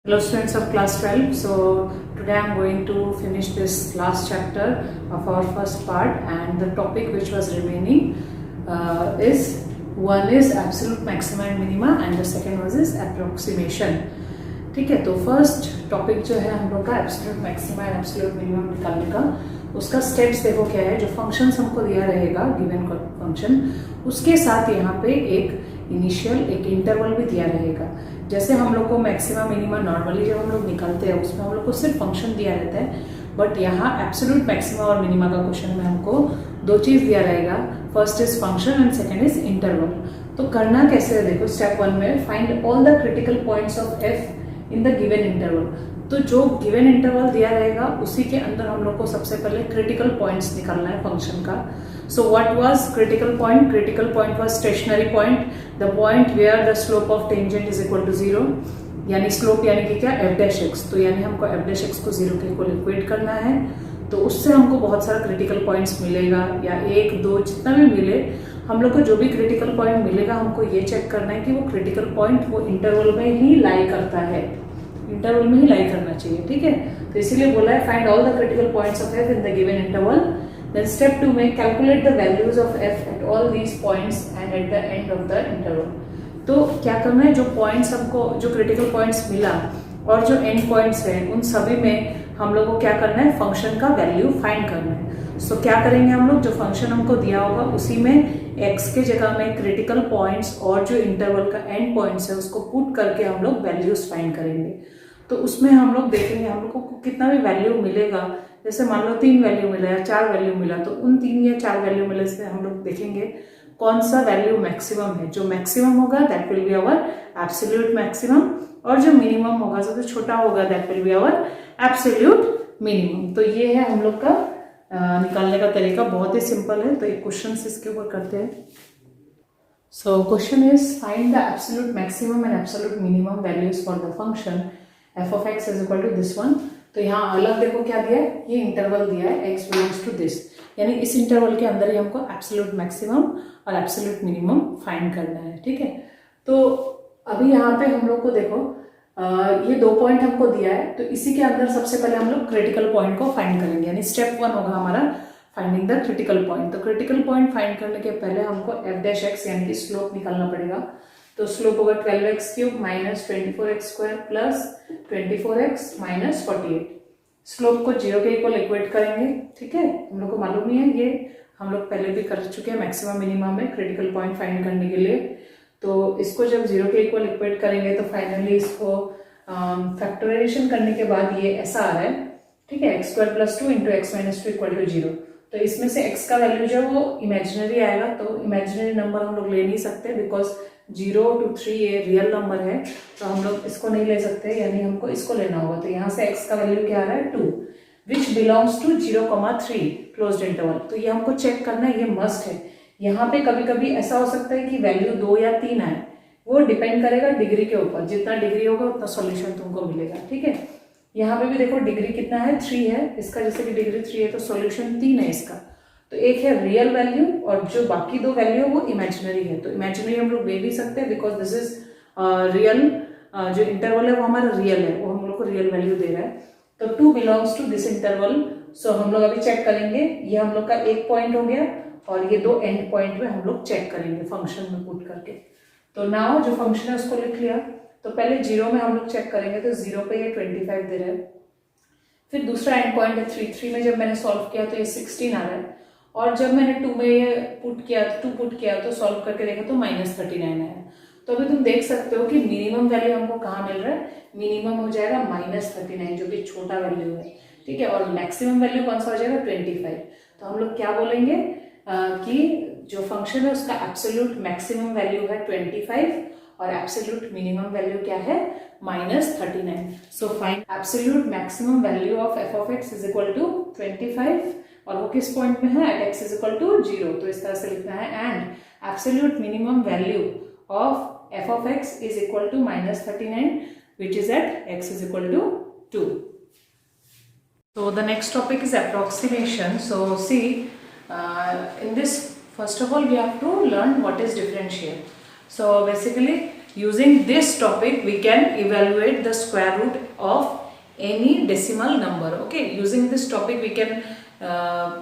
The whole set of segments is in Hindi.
Hello students of class 12. So today I am going to finish this last chapter of our first part, and the topic which was remaining is one is absolute maxima and minima and the second was is approximation. ठीक है, तो फर्स्ट टॉपिक जो है हम लोग का absolute maxima and absolute minimum निकालने का, उसका स्टेप्स देखो क्या है। जो फंक्शंस हमको दिया रहेगा गिवन फंक्शन, उसके साथ यहाँ पे एक इनिशियल एक इंटरवल भी दिया रहेगा। जैसे हम लोग को मैक्सिमा मिनिमा नॉर्मली जब हम लोग निकालते हैं उसमें हम लोग को सिर्फ फंक्शन दिया रहता है, बट यहाँ एब्सोल्यूट मैक्सिमा और मिनिमा का क्वेश्चन में हमको दो चीज दिया रहेगा। First is function and second is interval. तो करना कैसे है देखो, स्टेप 1 में find all the critical points of F in the given interval. तो जो गिवन इंटरवल दिया रहेगा उसी के अंदर हम लोग को सबसे पहले क्रिटिकल पॉइंट्स निकालना है फंक्शन का। So what was critical point? Critical point was stationary point, the point where the slope of tangent is equal to 0, यानी स्लोप यानी कि क्या, एफ डैश एक्स। तो यानी हमको एफ डैश एक्स को 0 के इक्वल इक्वेट करना है, तो उससे हमको बहुत सारा क्रिटिकल पॉइंट्स मिलेगा, या 1 2 जितना भी मिले हम लोग को जो भी क्रिटिकल पॉइंट मिलेगा हमको ये चेक करना है कि वो क्रिटिकल पॉइंट वो इंटरवल में ही लाई करता है, इंटरवल में ही लाई करना चाहिए। ठीक है, तो इसीलिए बोला है find all the critical points of F in the given interval. Then step 2 में calculate the values of F at all these points and at the end of the interval. तो क्या करना है, जो पॉइंट्स हमको जो क्रिटिकल पॉइंट्स मिला और जो एंड पॉइंट्स है उन सभी में हम लोग को क्या करना है, फंक्शन का वैल्यू फाइंड करना है। सो क्या करेंगे हम लोग, जो फंक्शन हमको दिया होगा उसी में x के जगह में क्रिटिकल पॉइंट्स और जो इंटरवल का एंड पॉइंट्स है उसको पुट करके हम लोग वैल्यूज फाइंड करेंगे। तो उसमें हम लोग देखेंगे हम लोग को कितना भी वैल्यू मिलेगा। जैसे मान लो 3 वैल्यू मिला या 4 वैल्यू मिला, तो उन 3 या 4 वैल्यू मिले से हम लोग देखेंगे कौन सा वैल्यू मैक्सिमम है। जो मैक्सिमम होगा that will be our absolute maximum, और जो मिनिमम होगा सबसे छोटा होगा that will be our absolute minimum. तो ये है हम लोग का निकालने का तरीका, बहुत ही सिंपल है। तो एक क्वेश्चन इसके ऊपर करते हैं। So question is find the absolute maximum and absolute minimum values for the function F of X is equal to this one. तो यहाँ अलग देखो क्या दिया है, ये इंटरवल दिया है एक्स बिलोंग्स टू दिस, यानी इस इंटरवल के अंदर ही हमको एब्सोल्यूट मैक्सिमम और एब्सोल्यूट मिनिमम फाइंड करना है। ठीक है, तो अभी यहाँ पे हम लोग को देखो ये 2 पॉइंट हमको दिया है, तो इसी के अंदर सबसे पहले हम लोग क्रिटिकल पॉइंट को फाइंड करेंगे, यानी स्टेप 1 होगा हमारा फाइंडिंग द क्रिटिकल पॉइंट। तो क्रिटिकल पॉइंट फाइंड करने के पहले हमको एफ डैश एक्स यानी कि स्लोप निकालना पड़ेगा। तो स्लोप होगा 12x cube minus 24x square plus 24x minus 48। Slope को 0 के इक्वल इक्वेट करेंगे। ठीक है, हम लोग को मालूम ही है, ये हम लोग पहले भी कर चुके हैं मैक्सिमम मिनिमम में क्रिटिकल पॉइंट फाइंड करने के लिए। तो इसको जब 0 के इक्वल इक्वेट करेंगे तो फाइनली इसको फैक्टराइजेशन करने के बाद ये ऐसा आ रहा है। ठीक है, X square plus 2 into X minus 2 equal to 0। तो इसमें से x का वैल्यू जो है वो इमेजिनरी आएगा, तो इमेजिनरी नंबर हम लोग ले नहीं सकते बिकॉज 0 to 3 ये रियल नंबर है, तो हम लोग इसको नहीं ले सकते, यानी हमको इसको लेना होगा। तो यहाँ से x का वैल्यू क्या आ रहा है 2, which belongs to 0,3 closed interval. तो ये हमको चेक करना है, ये मस्ट है। यहाँ पे कभी कभी ऐसा हो सकता है कि वैल्यू 2 या 3 आए, वो डिपेंड करेगा डिग्री के ऊपर, जितना डिग्री होगा उतना सॉल्यूशन तुमको मिलेगा। ठीक है, यहाँ पे भी देखो डिग्री कितना है, 3 है इसका, जैसे कि डिग्री 3 है तो सॉल्यूशन 3 है इसका। तो एक है रियल वैल्यू और जो बाकी 2 वैल्यू है वो इमेजिनरी है। तो इमेजिनरी हम लोग ले भी सकते हैं बिकॉज दिस इज रियल, जो इंटरवल है वो हमारा रियल है, वो हम लोग को रियल वैल्यू दे रहा है। तो 2 बिलोंग्स टू दिस इंटरवल। सो हम लोग अभी चेक करेंगे, ये हम लोग का एक पॉइंट हो गया और ये 2 एंड पॉइंट में हम लोग चेक करेंगे फंक्शन में पुट करके। तो नाउ जो फंक्शन है उसको लिख लिया। तो पहले 0 में हम लोग चेक करेंगे, तो 0 पे ये 25 दे रहा है। फिर दूसरा एंड पॉइंट है 3 में जब मैंने सॉल्व किया तो ये 16 आ रहा है, और जब मैंने 2 में ये पुट किया तो सॉल्व करके देखा तो -39 आया। तो अभी तुम देख सकते हो कि मिनिमम वैल्यू हमको कहाँ मिल रहा है, मिनिमम हो जाएगा -39 जो कि छोटा वैल्यू है। ठीक है, और मैक्सिमम वैल्यू कौन सा हो जाएगा 25। तो हम लोग क्या बोलेंगे कि जो फंक्शन है उसका एब्सोल्यूट मैक्सिमम वैल्यू है 25 और एब्सोल्यूट मिनिमम वैल्यू क्या है -39। So find absolute maximum value of f of x is equal to 25, और वो किस पॉइंट में है, at x is equal to 0। तो इस तरह से लिखना है, and absolute minimum value of f of x is equal to -39 which is at x is equal to 2। So the next topic is approximation. So see, in this first of all we have to learn what is differential. So basically using this topic we can evaluate the square root of any decimal number. Okay, using this topic we can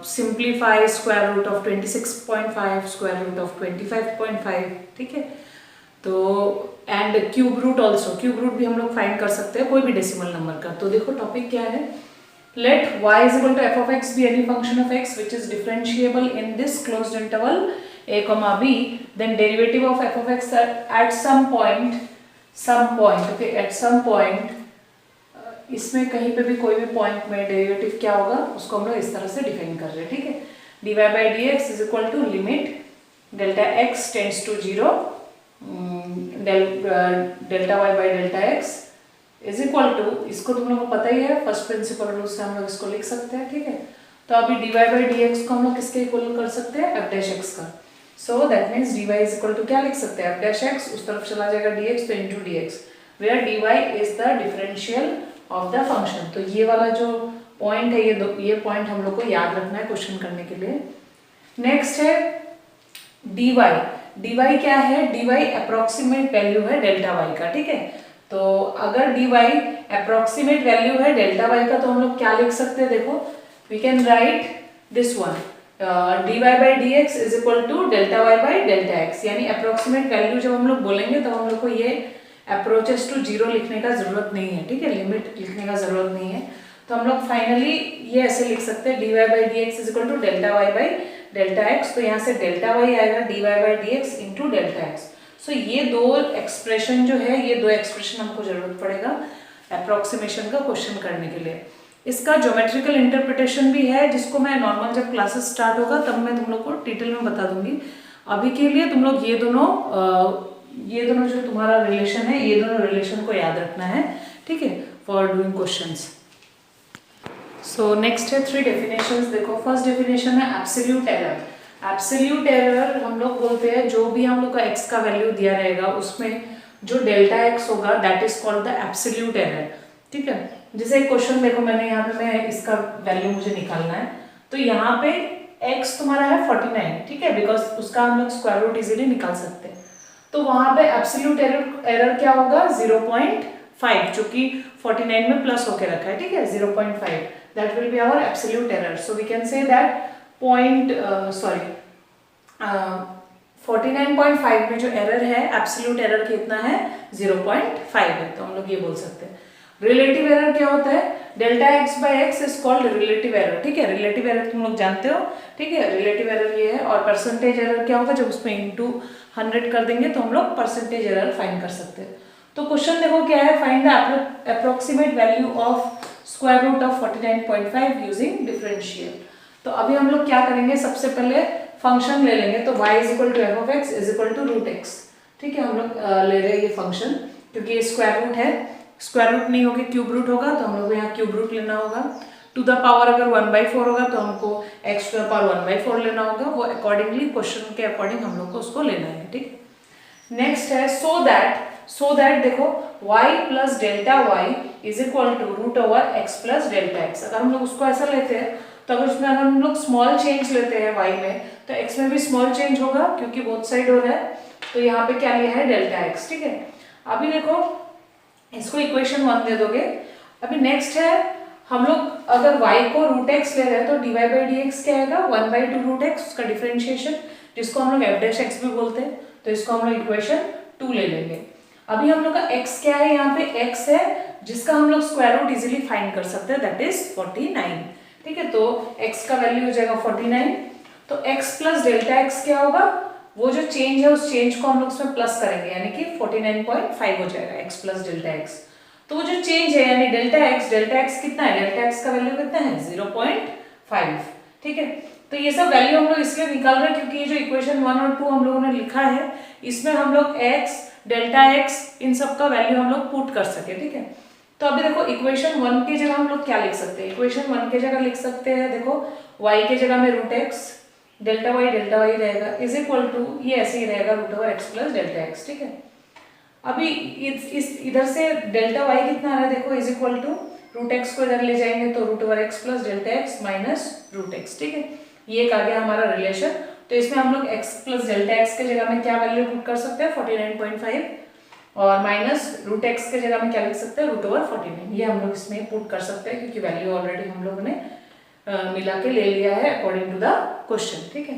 simplify square root of 26.5, square root of 25.5. ठीक है, तो and cube root also, cube root भी हम लोग फाइंड कर सकते हैं कोई भी डेसिमल नंबर का। तो देखो टॉपिक क्या है, let y is equal to f of x be any function of x which is differentiable in this closed interval a comma b, then derivative of f of x at some point, okay, at some point, इसमें कहीं पे भी कोई भी पॉइंट में डेरिवेटिव क्या होगा उसको हम लोग इस तरह से डिफाइन कर रहे हैं। ठीक है, dy by dx is equal to limit delta x tends to 0 delta y by delta x is equal to, इसको तुम लोग को पता ही है, फर्स्ट प्रिंसिपल रूल से हम लोग इसको लिख सकते हैं। ठीक है, तो अभी dy by dx को हम लोग किसके इक्वल कर सकते हैं, f dash x का। So that means dy is equal to क्या लिख सकते हैं, f dash x, उस तरफ चला जाएगा dx तो into dx, where dy is the differential of the function. तो ये वाला जो पॉइंट है, ये पॉइंट हम लोग को याद रखना है क्वेश्चन करने के लिए। नेक्स्ट है dy, dy क्या है, dy अप्रोक्सीमेट वैल्यू है डेल्टा y का। ठीक है, तो अगर dy अप्रोक्सीमेट वैल्यू है डेल्टा y का तो हम लोग क्या लिख सकते हैं, देखो we can write this one, dy by dx is equal to delta y by delta x, यानी अप्रोक्सीमेट वैल्यू जब हम लोग बोलेंगे तो हम लोग को ये अप्रोचेस टू जीरो लिखने का जरूरत नहीं है। ठीक है, लिमिट लिखने का जरूरत नहीं है, तो हम लोग फाइनली ये ऐसे लिख सकते हैं dy by dx is equal to delta y by delta x। तो यहाँ से डेल्टा y आएगा dy by dx into delta x। सो ये दो एक्सप्रेशन जो है, ये दो एक्सप्रेशन हमको जरूरत पड़ेगा अप्रोक्सीमेशन का क्वेश्चन करने के लिए। इसका ज्योमेट्रिकल इंटरप्रिटेशन भी है जिसको मैं नॉर्मल जब क्लासेस स्टार्ट होगा तब मैं तुम लोग को डिटेल में बता दूंगी। अभी के लिए तुम लोग ये दोनों जो तुम्हारा रिलेशन है, ये दोनों रिलेशन को याद रखना है। ठीक है, for doing questions. So next है 3 डेफिनेशंस। देखो फर्स्ट डेफिनेशन है एब्सोल्यूट एरर। एब्सोल्यूट एरर हम लोग बोलते हैं जो भी हम लोग का x का वैल्यू दिया रहेगा उसमें जो डेल्टा x होगा that is called the absolute error. ठीक है, जैसे एक क्वेश्चन देखो, मैंने यहाँ पे मैं इसका वैल्यू मुझे निकालना है, तो यहाँ पे x तुम्हारा है 49। ठीक है, बिकॉज उसका हम लोग स्क्वायर रूट इजीली निकाल सकते हैं। तो वहां पे एब्सोल्यूट एरर क्या होगा 0.5, जो कि 49 में प्लस होके रखा है। ठीक है, 0.5 that will be our absolute error. So we can say that 49.5 में जो एरर है एब्सोल्यूट एरर कितना है 0.5 है, तो हम लोग ये बोल सकते हैं। रिलेटिव एरर क्या होता है, delta x by x is called relative error. ठीक है, रिलेटिव एरर तुम लोग जानते हो। ठीक है, रिलेटिव एरर ये है। और परसेंटेज एरर क्या होगा, जब उसमें इंटू 100 कर देंगे तो हम लोग परसेंटेज एरर फाइंड कर सकते हैं। तो क्वेश्चन देखो क्या है, find the approximate value of square root of 49.5 using differential. तो अभी हम लोग क्या करेंगे, सबसे पहले फंक्शन ले लेंगे। तो y is equal to F of X is equal to root X. ठीक है, हम लोग ले रहे हैं ये फंक्शन क्योंकि ये स्क्वायर रूट है, स्क्वायर रूट नहीं होगा क्यूब रूट होगा, तो हम लोग यहाँ क्यूब रूट लेना होगा। टू द पावर अगर 1/4 होगा तो हमको x टू द पावर 1/4 लेना होगा, वो अकॉर्डिंगली क्वेश्चन के अकॉर्डिंग हम लोग को उसको लेना है। ठीक, नेक्स्ट है सो दैट देखो y plus delta y is equal to root over x plus delta x। अगर हम लोग उसको ऐसा लेते हैं तो अगर उसमें अगर हम लोग स्मॉल चेंज लेते हैं y में तो x में भी स्मॉल चेंज होगा क्योंकि बोथ साइड हो रहा है, तो यहाँ पे क्या लिया है डेल्टा x। ठीक है, अभी देखो इसको इक्वेशन 1 दे दोगे। अभी नेक्स्ट है, हम लोग अगर y को रूट x ले रहे हैं तो dy by dx क्या आएगा 1/2 रूट x, उसका डिफरेंशिएशन जिसको हम लोग f dash x भी बोलते हैं, तो इसको हम लोग इक्वेशन 2 ले लेंगे। अभी हम लोग का x क्या है, यहाँ पे x है जिसका हम लोग स्क्वायर रूट इजीली फाइंड कर सकते हैं, दैट इज 49। ठीक है, तो x का वैल्यू हो जाएगा 49। तो x प्लस डेल्टा x क्या होगा, वो जो चेंज है उस चेंज को हम लोग उसमें प्लस करेंगे, यानी कि 49.5 हो जाएगा x प्लस डेल्टा x। तो वो जो चेंज है यानी डेल्टा x कितना है, डेल्टा x का वैल्यू कितना है 0.5। ठीक है, तो ये सब वैल्यू हम लोग इसलिए निकाल रहे हैं क्योंकि ये जो इक्वेशन 1 और 2 हम लोगों ने लिखा है इसमें हम लोग x डेल्टा x इन सब का वैल्यू हम लोग पुट कर सके। ठीक है, तो अभी देखो इक्वेशन 1 की जगह हम लोग क्या लिख सकते हैं, इक्वेशन 1 की जगह लिख सकते हैं, देखो y की जगह में रूट x डेल्टा y रहेगा इज इक्वल टू ये ऐसे ही रहेगा root over x plus delta x। ठीक है, अभी इस इधर से डेल्टा y कितना आ रहा है, देखो is equal to root x को इधर ले जाएंगे तो root over x plus delta x minus root x। ठीक है, ये एक आ गया हमारा रिलेशन। तो इसमें हम लोग x प्लस डेल्टा x के जगह में क्या वैल्यू पुट कर सकते हैं 49.5। और माइनस रूट एक्स के जगह में क्या लिख सकते हैं, रूट ओवर 49। ये हम लोग इसमें पुट कर सकते हैं क्योंकि वैल्यू ऑलरेडी हम लोगों ने मिला के ले लिया है अकॉर्डिंग टू द क्वेश्चन। ठीक है,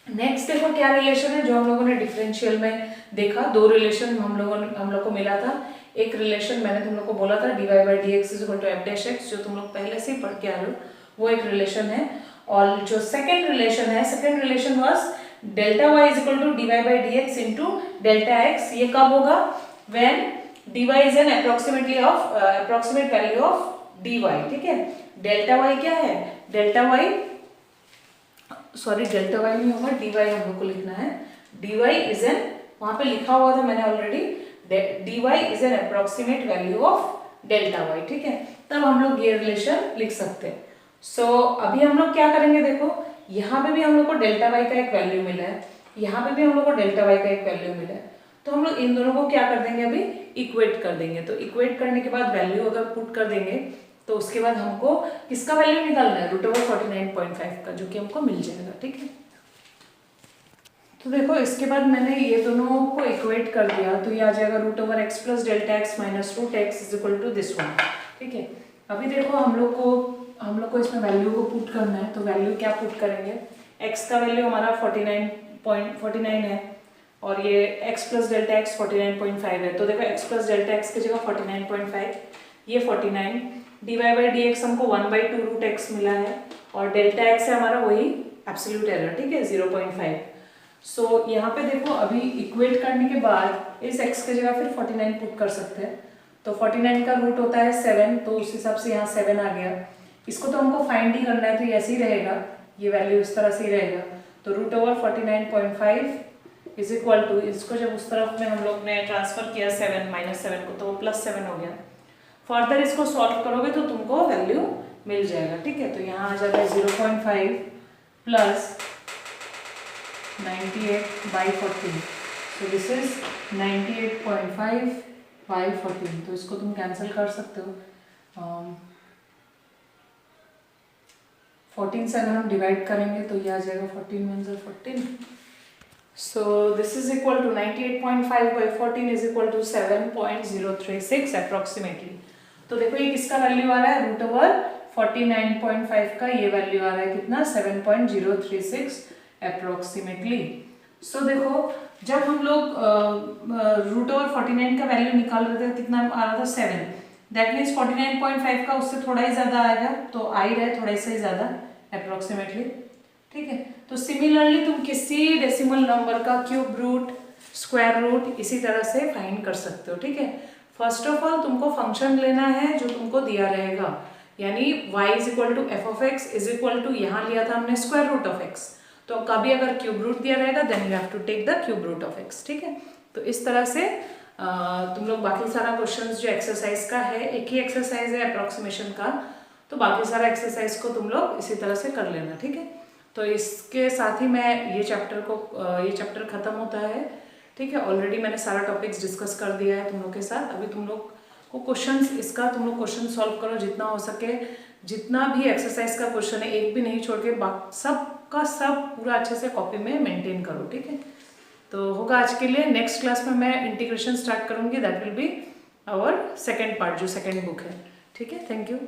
नेक्स्ट देखो क्या रिलेशन है जो हम लोगों ने डिफरेंशियल में देखा। दो रिलेशन हम लोग को मिला था। एक रिलेशन मैंने तुम लोग को बोला था dy by D X is equal to F dash X, जो तुम लोग पहले से ही पढ़ के आ रहे हो, वो एक रिलेशन है। और जो सेकेंड रिलेशन है, second relation was delta y is equal to dy by D X into delta X. ये कब होगा, when dy is an approximate value of dy। ठीक है, डेल्टा y क्या है, डेल्टा y नहीं होगा, dy हम लोग को लिखना है। dy इज एन, वहां पे लिखा हुआ था मैंने already, dy is an approximate value of delta y। ठीक है, तब हम लोग ये रिलेशन लिख सकते हैं। सो अभी हम लोग क्या करेंगे, देखो यहाँ पे भी हम लोग को डेल्टा y का एक वैल्यू मिला है, यहाँ पे भी हम लोग को डेल्टा y का एक वैल्यू मिला है। तो हम लोग इन दोनों को क्या कर देंगे, अभी इक्वेट कर देंगे। तो इक्वेट करने के बाद वैल्यू अगर पुट कर देंगे तो उसके बाद हमको किसका वैल्यू निकालना है, रूट ओवर 49.5 का, जो कि हमको मिल जाएगा। ठीक है, तो देखो इसके बाद मैंने ये दोनों को इक्वेट कर दिया, तो ये आ जाएगा root over X plus delta X minus root X is equal to this one. ठीक है, अभी देखो हम लोग को इसमें वैल्यू को पुट करना है। तो वैल्यू क्या पुट करेंगे, x का वैल्यू हमारा 49 है और ये x प्लस डेल्टा एक्स 49.5 है। तो देखो x प्लस डेल्टा एक्स की जगह 49.5, ये 49, dy बाई डी एक्स हमको 1/2 रूट एक्स मिला है और डेल्टा एक्स है हमारा वही एब्सोल्यूट एरर। ठीक है, 0.5। सो यहाँ पे देखो अभी इक्वेट करने के बाद इस x की जगह फिर 49 पुट कर सकते हैं। तो 49 का रूट होता है 7, तो उस हिसाब से यहाँ 7 आ गया। इसको तो हमको फाइंड ही करना है, तो ये ऐसे ही रहेगा, ये वैल्यू इस तरह से ही रहेगा। तो root over 49.5 is equal to, इसको जब उस तरफ में हम लोग ने ट्रांसफर किया 7 माइनस 7 को, तो वो प्लस 7 हो गया। फर्दर इसको सॉल्व करोगे तो तुमको वैल्यू मिल जाएगा। ठीक है, तो यहाँ आ जाता है 0.5 प्लस 98/14, so this is 98.5/14। तो इसको तुम कैंसिल कर सकते हो। 14 से अगर हम डिवाइड करेंगे तो ये आ जाएगा 14 × 14। So this is equal to 98.5/14 is equal to 7.036 approximately. तो देखो ये किसका वैल्यू आ रहा है, रूट ओवर 49.5 का ये वैल्यू आ रहा है कितना, 7.036 अप्रोक्सीमेटली। सो देखो जब हम लोग रूट ओवर 49 का वैल्यू निकाल रहे थे, कितना आ रहा था, 7। दैट मीन्स 49.5 का उससे थोड़ा ही ज्यादा आएगा, तो आ ही रहे थोड़ा सा ही ज्यादा अप्रोक्सीमेटली। ठीक है, तो सिमिलरली तुम किसी डेसिमल नंबर का क्यूब रूट, स्क्वायर रूट इसी तरह से फाइंड कर सकते हो। ठीक है, फर्स्ट ऑफ ऑल तुमको फंक्शन लेना है जो तुमको दिया रहेगा, यानी y is equal to F of X is equal to, यहाँ लिया था हमने स्क्वायर रूट ऑफ एक्स, तो कभी अगर क्यूब रूट दिया रहेगा then you have to take the cube root of X. ठीक है, तो इस तरह से तुम लोग बाकी सारा क्वेश्चंस जो एक्सरसाइज का है, एक ही एक्सरसाइज है अप्रोक्सीमेशन का, तो बाकी सारा एक्सरसाइज को तुम लोग इसी तरह से कर लेना। ठीक है, तो इसके साथ ही मैं ये चैप्टर खत्म होता है। ठीक है, ऑलरेडी मैंने सारा टॉपिक्स डिस्कस कर दिया है तुम लोग के साथ। अभी तुम लोग को क्वेश्चंस, इसका तुम लोग क्वेश्चन सॉल्व करो जितना हो सके, जितना भी एक्सरसाइज का क्वेश्चन है एक भी नहीं छोड़ के, सब का सब पूरा अच्छे से कॉपी में मेंटेन करो। ठीक है, तो होगा आज के लिए। नेक्स्ट क्लास में मैं इंटीग्रेशन स्टार्ट करूंगी, that will be our second part, जो सेकेंड बुक है। ठीक है, थैंक यू।